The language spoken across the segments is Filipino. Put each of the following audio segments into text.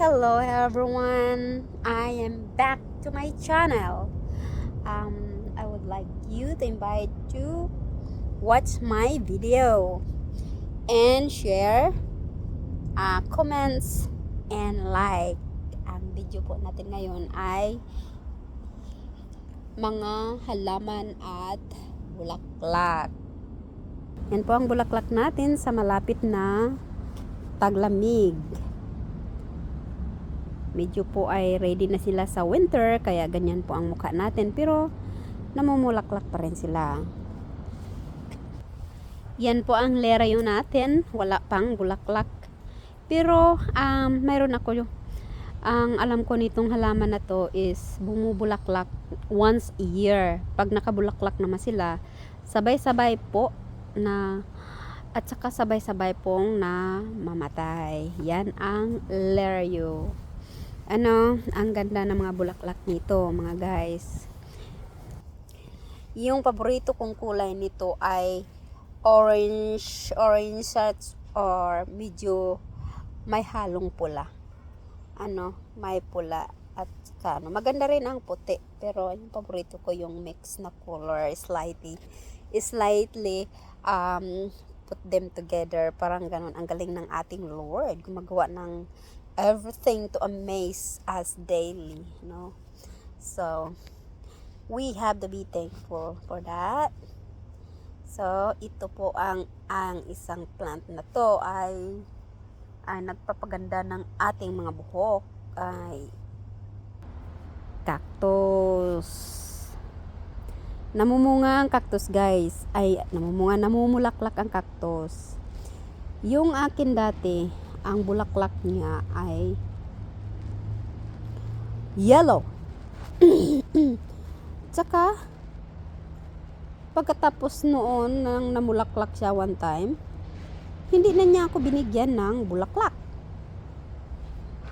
Hello everyone, I am back to my channel. I would like you to invite to watch my video and share comments and like. Ang video po natin ngayon ay mga halaman at bulaklak. Yan po ang bulaklak natin sa malapit na taglamig. Medyo po ay ready na sila sa winter, kaya ganyan po ang mukha natin, pero namumulaklak pa rin sila. Yan po ang lerayo natin, wala pang bulaklak. Pero mayroon ako ang alam ko nitong halaman na to is bumubulaklak once a year. Pag nakabulaklak naman sila, sabay-sabay po na at saka sabay-sabay pong na mamatay. Yan ang lerayo. Ang ganda ng mga bulaklak nito, mga guys. Yung paborito kong kulay nito ay orange shirts or medyo may halong pula. May pula at saka maganda rin ang puti, pero yung paborito ko yung mix na color, slightly put them together, parang ganun. Ang galing ng ating Lord, gumagawa ng everything to amaze us daily, so we have to be thankful for that. So ito po ang isang plant na to ay nagpapaganda ng ating mga buhok, ay cactus. Namumunga ang cactus, guys. Namumulaklak ang cactus. Yung akin dati, ang bulaklak niya ay yellow. Tsaka pagkatapos noon nang namulaklak siya one time, hindi na niya ako binigyan ng bulaklak.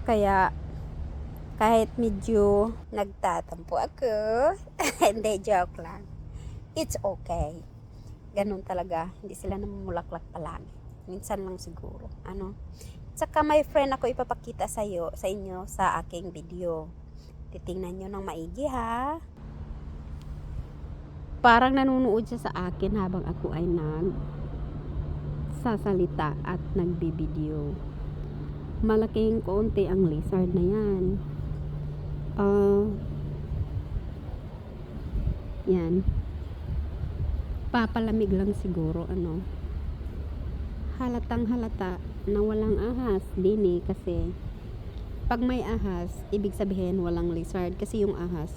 Kaya kahit medyo nagtatampo ako, hindi, joke lang. It's okay. Ganun talaga, hindi sila namumulaklak palagi. Minsan lang siguro. Tsaka may friend ako ipapakita sa inyo sa aking video. Titingnan nyo ng maigi, ha. Parang nanonood siya sa akin habang ako ay sasalita at nagbibideo. Malaking konti ang lizard na yan. Yan. Papalamig lang siguro, halatang halata na walang ahas din kasi pag may ahas, ibig sabihin walang lizard, kasi yung ahas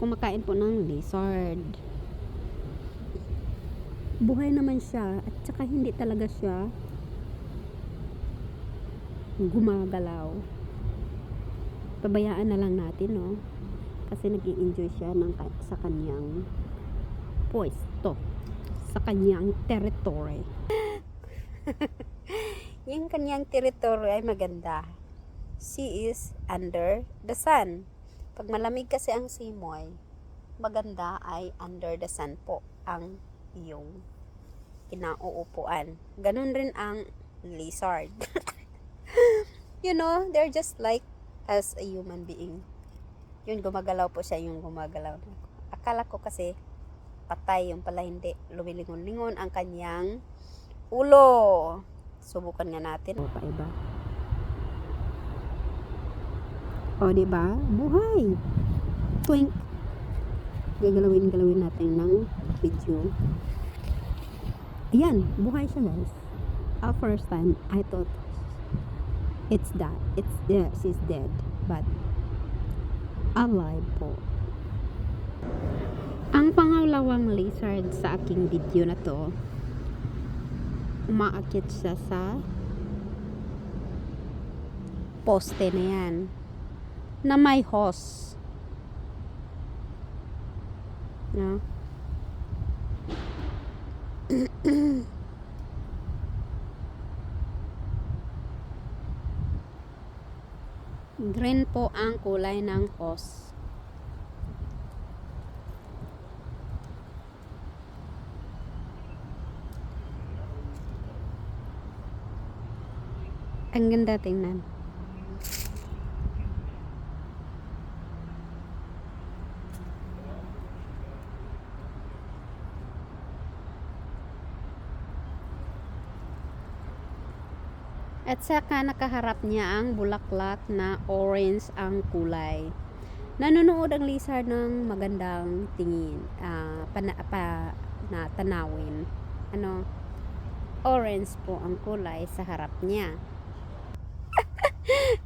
kumakain po ng lizard. Buhay naman siya at saka hindi talaga siya gumagalaw. Pabayaan na lang natin, kasi nag-i-enjoy siya sa kanyang pwesto, sa kanyang territory. Yung kanyang territory ay maganda. She is under the sun. Pag malamig kasi ang simoy, maganda ay under the sun po ang iyong kinauupuan. Ganun rin ang lizard. They're just like as a human being. Yun, gumagalaw po siya, yung gumagalaw. Akala ko kasi patay, yung pala hindi. Lumilingon-lingon ang kanyang ulo. Subukan nga natin. Paiba. Diba? Buhay. Twink. Gagalawin natin ng video. Ayan, buhay siya, guys. First time, I thought she's dead, but alive po. Ang pangalawang lizard sa aking video na to, umaakit siya sa poste na yan na may hose. Green po ang kulay ng hose. Ang ganda tingnan. At saka nakaharap niya ang bulaklak na orange ang kulay. Nanonood ang lizard ng magandang tingin, na tanawin. Orange po ang kulay sa harap niya.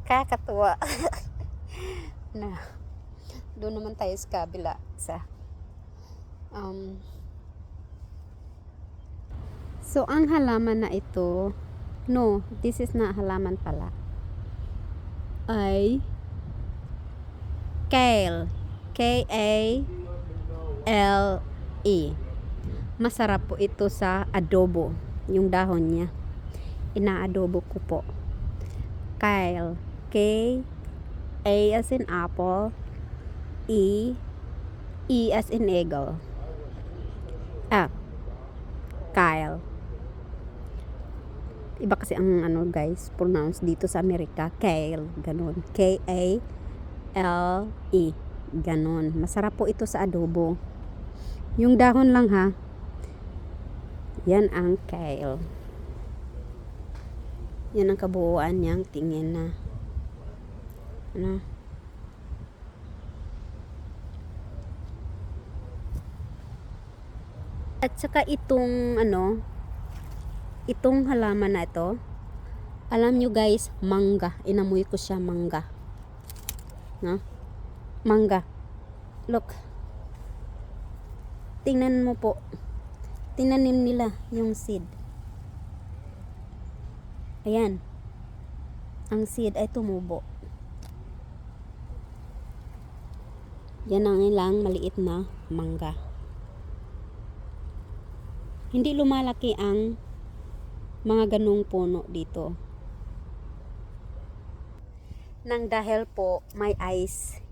Kakatuwa. Na, doon naman tayo sa kabila so ang halaman na ito, no, this is not halaman pala, ay kale. K-A-L-E. Masarap po ito sa adobo. Yung dahon niya, inaadobo ko po. Kale. K-A as in apple, E as in eagle. Kale. Iba kasi ang guys, pronounce dito sa Amerika, kale, ganun. K-A-L-E, ganun. Masarap po ito sa adobo. Yung dahon lang ha. Yan ang kale. Yan ang kabuuan niyang tingin na. At saka itong itong halaman na ito, alam nyo guys, mangga. Inamoy ko siya, mangga. Mangga. Look. Tingnan mo po. Tinanim nila yung seed. Ayan. Ang seed ay tumubo. Yan ang ilang maliit na mangga. Hindi lumalaki ang mga ganung puno dito. Nang dahil po may ice.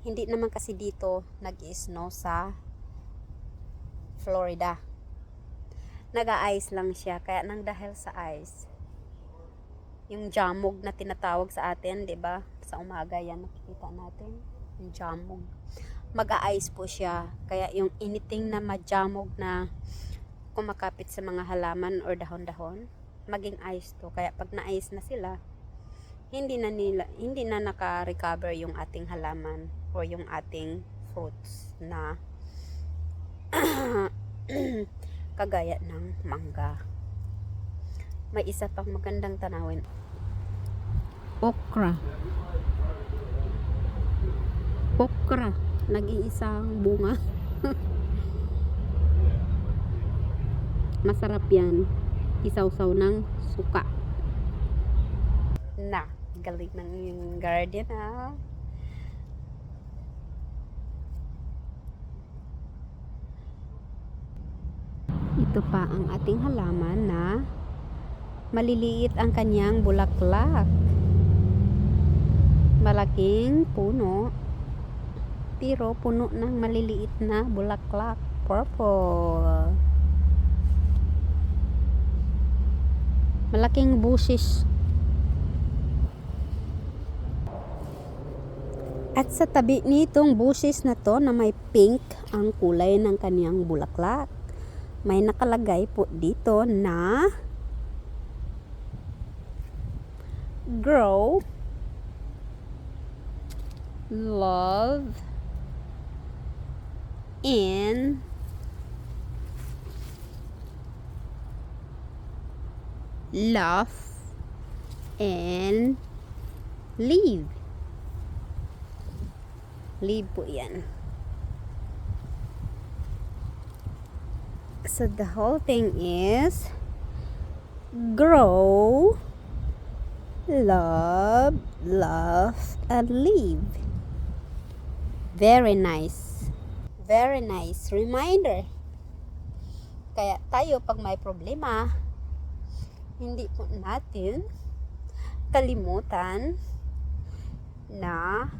Hindi naman kasi dito nag-snow sa Florida. Nag-a-ice lang siya. Kaya nang dahil sa ice, yung jamog na tinatawag sa atin, 'di ba? Sa umaga yan nakikita natin, yung jamog. Mag-a-ice po siya. Kaya yung anything na majamog na kumakapit sa mga halaman or dahon-dahon, maging ice to. Kaya pag na-ice na sila, hindi na naka-recover yung ating halaman o yung ating fruits na kagaya ng mangga. May isa pang magandang tanawin. Okra. Nag-iisang bunga. Masarap yan. Isaw-saw ng suka. Na, galing ng yung garden ha. Ito pa ang ating halaman na maliliit ang kanyang bulaklak. Malaking puno, pero puno ng maliliit na bulaklak. Purple. Malaking bushes. At sa tabi nitong bushes na to na may pink ang kulay ng kaniyang bulaklak, may nakalagay po dito na grow, love, and laugh and live. Live po yan. So the whole thing is grow, love, laugh, and live. Very nice. Very nice reminder. Kaya tayo pag may problema, hindi po natin kalimutan na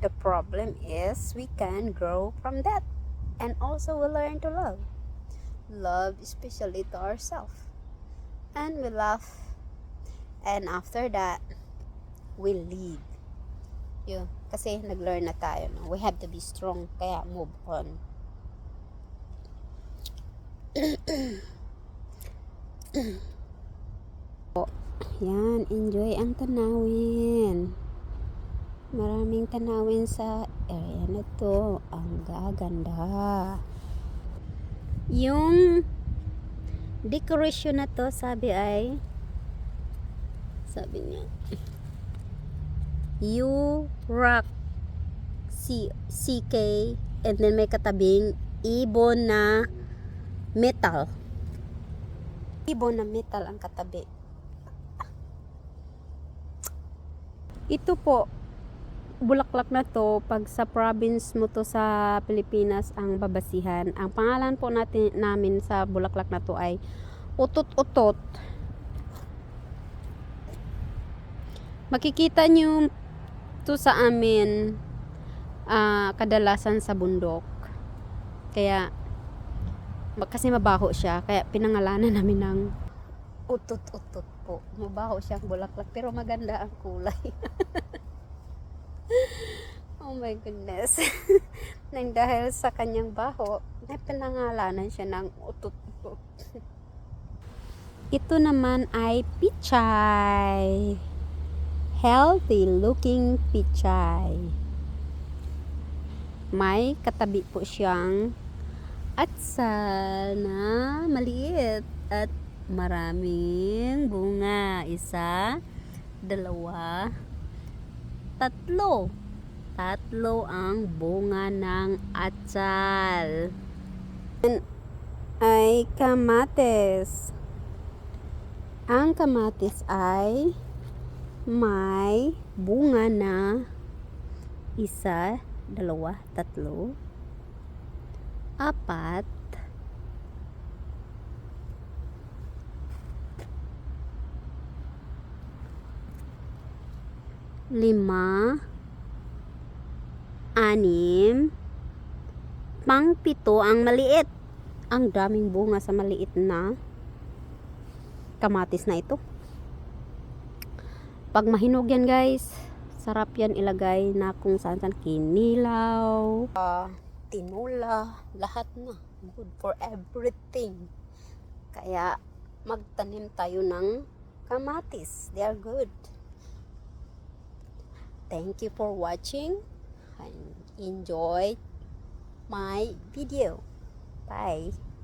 the problem is we can grow from that, and also we learn to love especially to ourselves, and we laugh And after that, we'll leave. Yun. Kasi nag-learn na tayo. No? We have to be strong. Kaya move on. Yan. Enjoy ang tanawin. Maraming tanawin sa area na to. Ang gaganda. Yung decoration na to, sabi niya, U rock CK, and then may katabing ibon na metal. Ibon na metal ang katabi. Ito po, bulaklak na to, pag sa province mo to sa Pilipinas ang babasihan. Ang pangalan po namin sa bulaklak na to ay utot-utot. Makikita nyo to sa amin kadalasan sa bundok. Kaya kasi mabaho siya, kaya pinangalanan namin ng utot-utot po. Mabaho siyang bulaklak pero maganda ang kulay. Oh my goodness. Nang dahil sa kanyang baho, pinangalanan siya ng utot-utot. Ito naman ay pichay. Healthy looking pichay. May katabi po siyang atsal na maliit at maraming bunga. 1, 2, 3. 3 ang bunga ng atsal. Ay kamatis. Ang kamatis ay may bunga na 1, 2, 3, 4, 5, 6, pang-7 ang maliit. Ang daming bunga sa maliit na kamatis na ito. Pag mahinog yan guys, sarap yan ilagay na kung saan kinilaw, tinula, lahat na. Good for everything. Kaya magtanim tayo ng kamatis. They are good. Thank you for watching and enjoy my video. Bye.